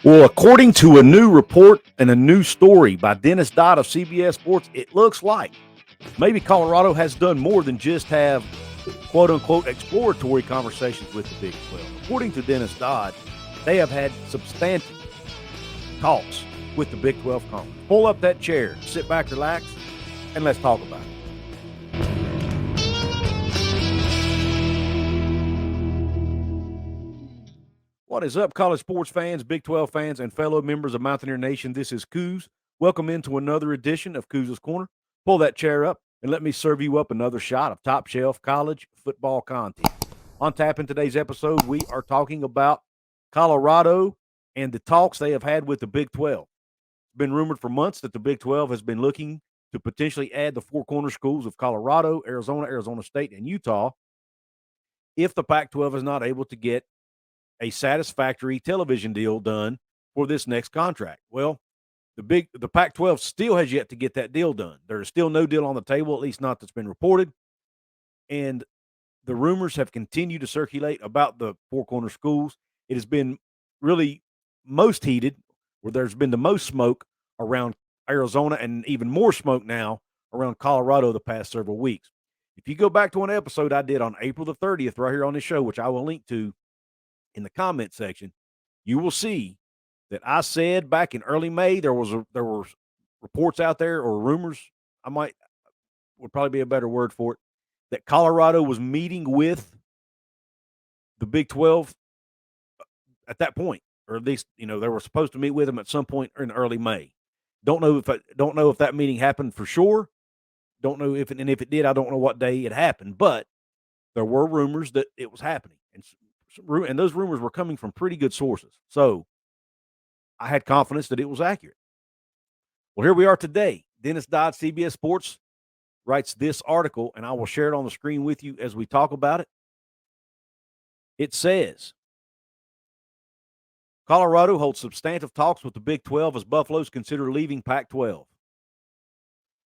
Well, according to a new report and a new story by Dennis Dodd of CBS Sports, it looks like maybe Colorado has done more than just have quote unquote exploratory conversations with the Big 12. According to Dennis Dodd, they have had substantive talks with the Big 12 Conference. Pull up that chair, sit back, relax, and let's talk about it. What is up, college sports fans, Big 12 fans, and fellow members of Mountaineer Nation? This is Couz. Welcome into another edition of Couz's Corner. Pull that chair up and let me serve you up another shot of top shelf college football content. On tap in today's episode, we are talking about Colorado and the talks they have had with the Big 12. It's been rumored for months that the Big 12 has been looking to potentially add the four corner schools of Colorado, Arizona, Arizona State, and Utah if the Pac 12 is not able to get a satisfactory television deal done for this next contract. Well, the Pac-12 still has yet to get that deal done. There is still no deal on the table, at least not that's been reported. And the rumors have continued to circulate about the four corner schools. It has been really most heated, where there's been the most smoke around Arizona, and even more smoke now around Colorado the past several weeks. If you go back to an episode I did on April the 30th right here on this show, which I will link to in the comment section, you will see that I said back in early May there were reports out there, or rumors, would probably be a better word for it, that Colorado was meeting with the Big 12 at that point, or at least they were supposed to meet with them at some point in early May. Don't know if that meeting happened for sure. Don't know if it did, I don't know what day it happened, but there were rumors that it was happening, and those rumors were coming from pretty good sources. So I had confidence that it was accurate. Well, here we are today. Dennis Dodd, CBS Sports, writes this article, and I will share it on the screen with you as we talk about it. It says, Colorado holds substantive talks with the Big 12 as Buffaloes consider leaving Pac-12.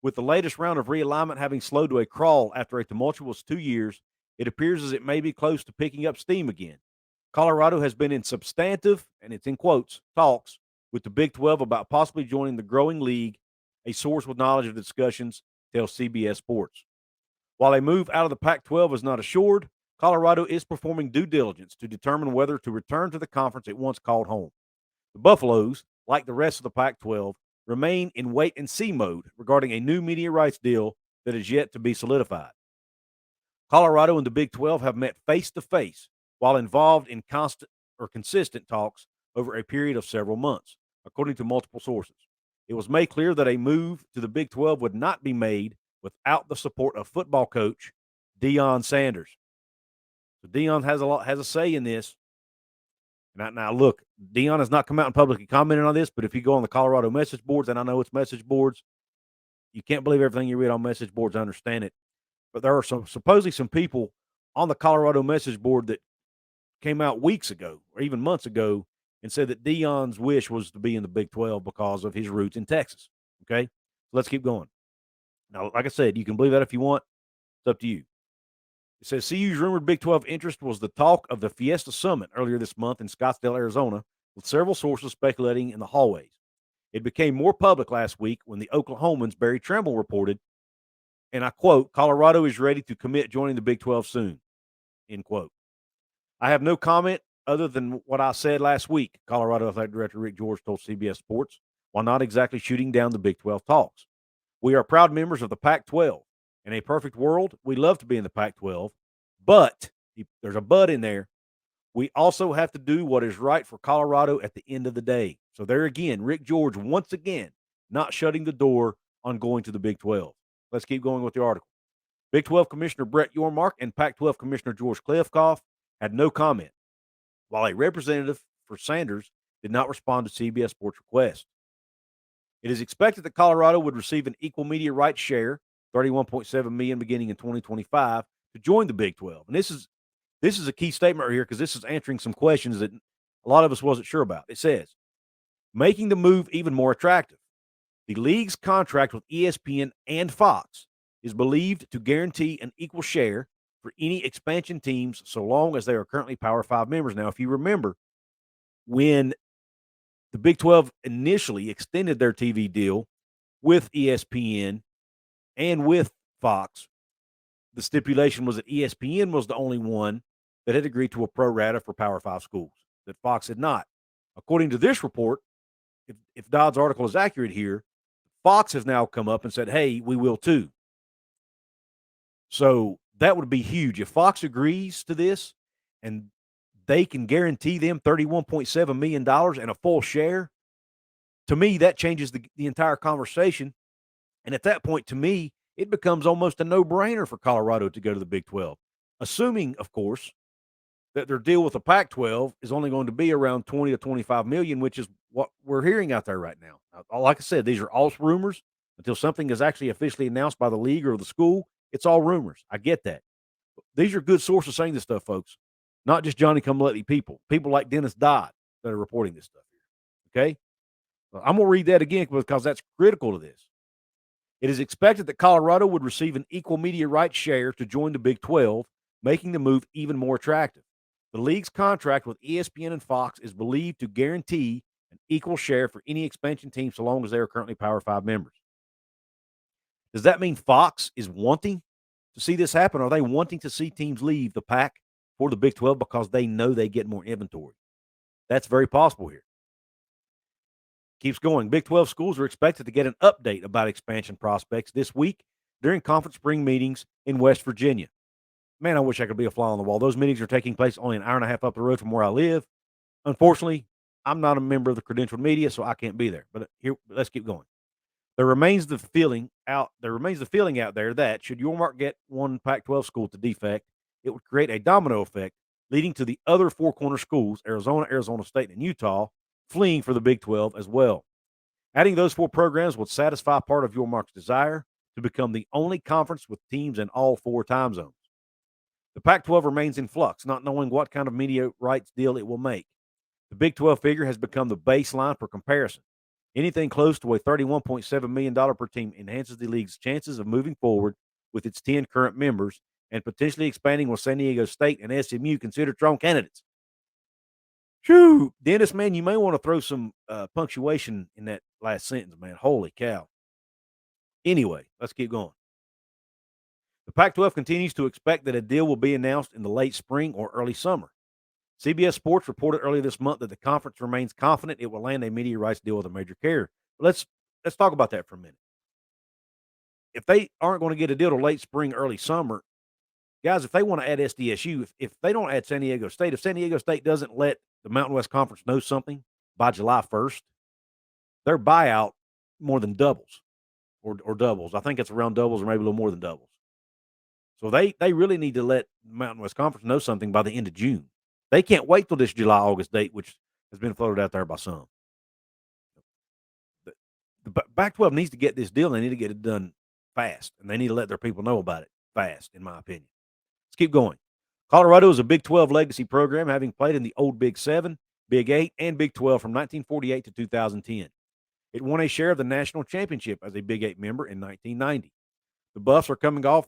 With the latest round of realignment having slowed to a crawl after a tumultuous 2 years, it appears as it may be close to picking up steam again. Colorado has been in substantive, and it's in quotes, talks with the Big 12 about possibly joining the growing league, a source with knowledge of the discussions tells CBS Sports. While a move out of the Pac 12 is not assured, Colorado is performing due diligence to determine whether to return to the conference it once called home. The Buffaloes, like the rest of the Pac 12, remain in wait and see mode regarding a new media rights deal that is yet to be solidified. Colorado and the Big 12 have met face to face while involved in consistent talks over a period of several months, according to multiple sources. It was made clear that a move to the Big 12 would not be made without the support of football coach Deion Sanders. So Deion has a say in this. Now, look, Deion has not come out and publicly commented on this, but if you go on the Colorado message boards, and I know it's message boards, you can't believe everything you read on message boards. I understand it. But there are supposedly some people on the Colorado message board that came out weeks ago or even months ago and said that Deion's wish was to be in the Big 12 because of his roots in Texas. Okay? Let's keep going. Now, like I said, you can believe that if you want. It's up to you. It says CU's rumored Big 12 interest was the talk of the Fiesta Summit earlier this month in Scottsdale, Arizona, with several sources speculating in the hallways. It became more public last week when the Oklahoman's Barry Trimble reported, and I quote, Colorado is ready to commit joining the Big 12 soon, end quote. I have no comment other than what I said last week, Colorado Athletic Director Rick George told CBS Sports, while not exactly shooting down the Big 12 talks. We are proud members of the Pac-12. In a perfect world, we love to be in the Pac-12, but there's a but in there. We also have to do what is right for Colorado at the end of the day. So there again, Rick George, once again, not shutting the door on going to the Big 12. Let's keep going with the article. Big 12 Commissioner Brett Yormark and Pac-12 Commissioner George Kliavkoff had no comment, while a representative for Sanders did not respond to CBS Sports' request. It is expected that Colorado would receive an equal media rights share, $31.7 million beginning in 2025, to join the Big 12. And this is a key statement right here because this is answering some questions that a lot of us wasn't sure about. It says, making the move even more attractive. The league's contract with ESPN and Fox is believed to guarantee an equal share for any expansion teams so long as they are currently Power 5 members. Now, if you remember, when the Big 12 initially extended their TV deal with ESPN and with Fox. The stipulation was that ESPN was the only one that had agreed to a pro rata for Power 5 schools, that Fox had not. According to this report, if Dodd's article is accurate here, Fox has now come up and said, hey, we will too. So that would be huge. If Fox agrees to this and they can guarantee them $31.7 million and a full share, to me, that changes the entire conversation. And at that point, to me, it becomes almost a no-brainer for Colorado to go to the Big 12, assuming, of course, that their deal with the Pac-12 is only going to be around 20 to 25 million, which is what we're hearing out there right now. Like I said, these are all rumors. Until something is actually officially announced by the league or the school, it's all rumors. I get that. These are good sources saying this stuff, folks, not just Johnny-come-lately people like Dennis Dodd that are reporting this stuff here, okay? I'm going to read that again because that's critical to this. It is expected that Colorado would receive an equal media rights share to join the Big 12, making the move even more attractive. The league's contract with ESPN and Fox is believed to guarantee an equal share for any expansion team so long as they are currently Power 5 members. Does that mean Fox is wanting to see this happen? Are they wanting to see teams leave the Pac for the Big 12 because they know they get more inventory? That's very possible here. Keeps going. Big 12 schools are expected to get an update about expansion prospects this week during conference spring meetings in West Virginia. Man, I wish I could be a fly on the wall. Those meetings are taking place only an hour and a half up the road from where I live. Unfortunately, I'm not a member of the credentialed media, so I can't be there. But here, let's keep going. There remains the feeling out there that should Yormark get one Pac-12 school to defect, it would create a domino effect, leading to the other four corner schools, Arizona, Arizona State, and Utah, fleeing for the Big 12 as well. Adding those four programs would satisfy part of Yormark's desire to become the only conference with teams in all four time zones. The Pac-12 remains in flux, not knowing what kind of media rights deal it will make. The Big 12 figure has become the baseline for comparison. Anything close to a $31.7 million per team enhances the league's chances of moving forward with its 10 current members and potentially expanding with San Diego State and SMU considered strong candidates. Phew, Dennis, man, you may want to throw some punctuation in that last sentence, man. Holy cow. Anyway, let's keep going. The Pac-12 continues to expect that a deal will be announced in the late spring or early summer. CBS Sports reported earlier this month that the conference remains confident it will land a media rights deal with a major carrier. Let's talk about that for a minute. If they aren't going to get a deal till late spring, early summer, guys, if they want to add SDSU, if they don't add San Diego State, if San Diego State doesn't let the Mountain West Conference know something by July 1st, their buyout more than doubles or doubles. I think it's around doubles or maybe a little more than doubles. So they really need to let Mountain West Conference know something by the end of June. They can't wait till this July, August date, which has been floated out there by some. The Pac-12 needs to get this deal. They need to get it done fast, and they need to let their people know about it fast, in my opinion. Let's keep going. Colorado is a Big 12 legacy program, having played in the old Big 7, Big 8, and Big 12 from 1948 to 2010. It won a share of the national championship as a Big 8 member in 1990. The Buffs are coming off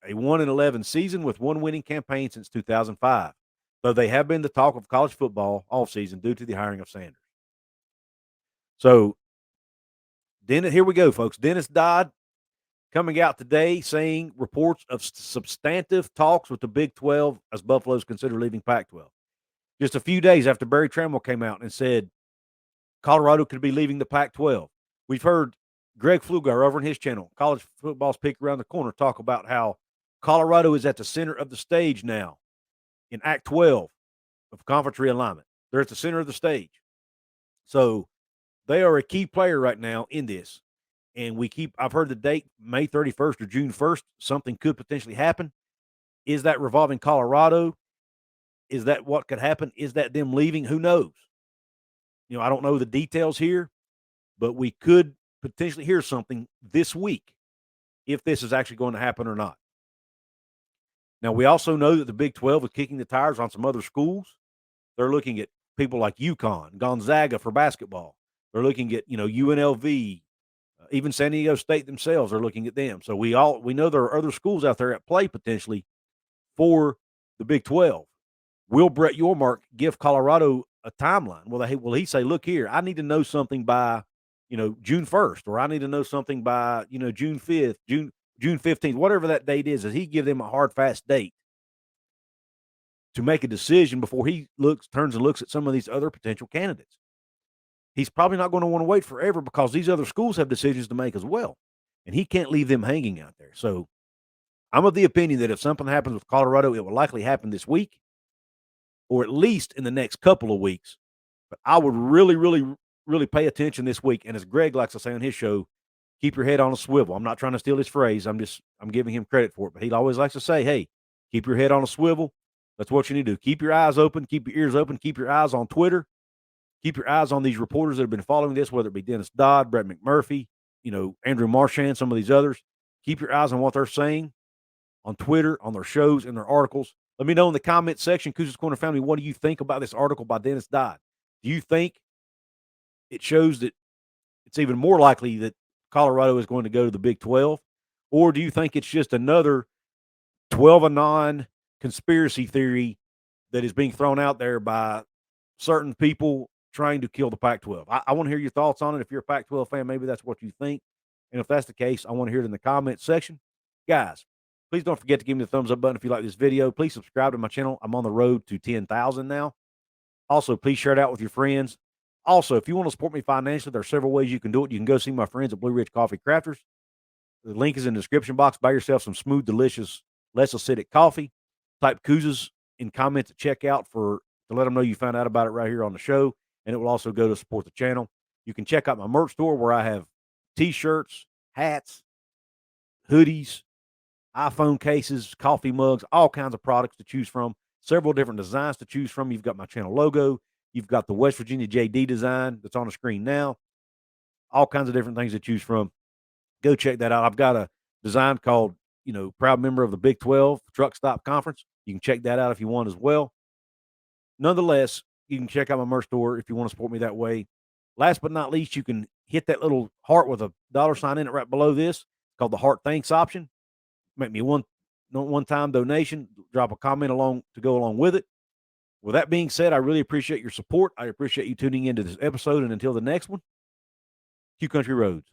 a 1-11 season with one winning campaign since 2005, though they have been the talk of college football all season due to the hiring of Sanders. So, here we go, folks. Dennis Dodd coming out today saying reports of substantive talks with the Big 12 as Buffalo's consider leaving Pac-12. Just a few days after Barry Trammell came out and said Colorado could be leaving the Pac-12. We've heard Greg Flugar over on his channel, College Football's Peak Around the Corner, talk about how Colorado is at the center of the stage now in Act 12 of conference realignment. They're at the center of the stage. So they are a key player right now in this. And I've heard the date, May 31st or June 1st, something could potentially happen. Is that revolving Colorado? Is that what could happen? Is that them leaving? Who knows? I don't know the details here, but we could potentially hear something this week if this is actually going to happen or not. Now, we also know that the Big 12 is kicking the tires on some other schools. They're looking at people like UConn, Gonzaga for basketball. They're looking at, UNLV, even San Diego State themselves are looking at them. So we know there are other schools out there at play potentially for the Big 12. Will Brett Yormark give Colorado a timeline. Will he say, look here, I need to know something by, June 1st, or I need to know something by, June 5th, June 15th, whatever that date is. Does he give them a hard, fast date to make a decision before he turns and looks at some of these other potential candidates? He's probably not going to want to wait forever because these other schools have decisions to make as well. And he can't leave them hanging out there. So I'm of the opinion that if something happens with Colorado, it will likely happen this week or at least in the next couple of weeks. But I would really, really, really pay attention this week. And as Greg likes to say on his show, keep your head on a swivel. I'm not trying to steal his phrase. I'm giving him credit for it. But he always likes to say, hey, keep your head on a swivel. That's what you need to do. Keep your eyes open. Keep your ears open. Keep your eyes on Twitter. Keep your eyes on these reporters that have been following this, whether it be Dennis Dodd, Brett McMurphy, Andrew Marchand, some of these others. Keep your eyes on what they're saying on Twitter, on their shows, and their articles. Let me know in the comment section, Couz's Corner family, what do you think about this article by Dennis Dodd? Do you think it shows that it's even more likely that Colorado is going to go to the Big 12? Or do you think it's just another 12-9 conspiracy theory that is being thrown out there by certain people trying to kill the Pac-12? I want to hear your thoughts on it. If you're a Pac-12 fan, maybe that's what you think. And if that's the case, I want to hear it in the comment section. Guys, please don't forget to give me the thumbs up button if you like this video. Please subscribe to my channel. I'm on the road to 10,000 now. Also, please share it out with your friends. Also, if you want to support me financially, there are several ways you can do it. You can go see my friends at Blue Ridge Coffee Crafters. The link is in the description box. Buy yourself some smooth, delicious, less acidic coffee. Type Couz's in comments at checkout to let them know you found out about it right here on the show, and it will also go to support the channel. You can check out my merch store where I have T-shirts, hats, hoodies, iPhone cases, coffee mugs, all kinds of products to choose from, several different designs to choose from. You've got my channel logo. You've got the West Virginia JD design that's on the screen now. All kinds of different things to choose from. Go check that out. I've got a design called, proud member of the Big 12 Truck Stop Conference. You can check that out if you want as well. Nonetheless, you can check out my merch store if you want to support me that way. Last but not least, you can hit that little heart with a $sign in it right below this. It's called the Heart Thanks option. Make me one-time donation. Drop a comment to go along with it. With that being said, I really appreciate your support. I appreciate you tuning into this episode. And until the next one, Q Country Roads.